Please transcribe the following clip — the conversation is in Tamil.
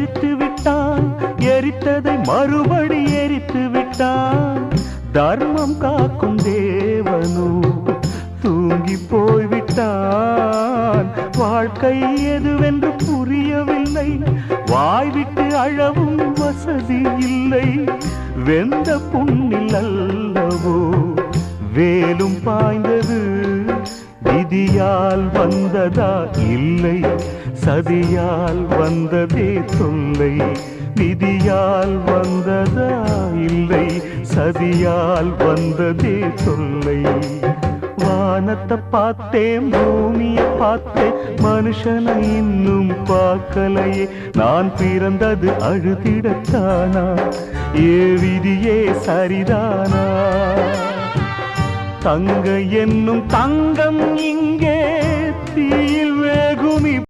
எரித்து விட்டான், எரித்ததை மறுபடி எரித்து விட்டான். தர்மம் காக்கும் தேவனோ தூங்கி போய்விட்டான். வாழ்க்கை எதுவென்று புரியவில்லை, வாய்விட்டு அழவும் வசதி இல்லை. வெந்த புண்ணில் அல்லவோ வேலும் பாய்ந்தது, விதியால் வந்ததா இல்லை சதியால் வந்ததே தொல்லை. விதியால் வந்ததா இல்லை சதியால் வந்ததே தொல்லை. வானத்தை பார்த்தேன், பூமியை பார்த்தேன், மனுஷனை இன்னும் பார்க்கலையே. நான் பிறந்தது அழுதிடத்தானா, ஏ விதியே சரிதானா? தங்க என்னும் தங்கம் இங்கே தீயில் வேகும்.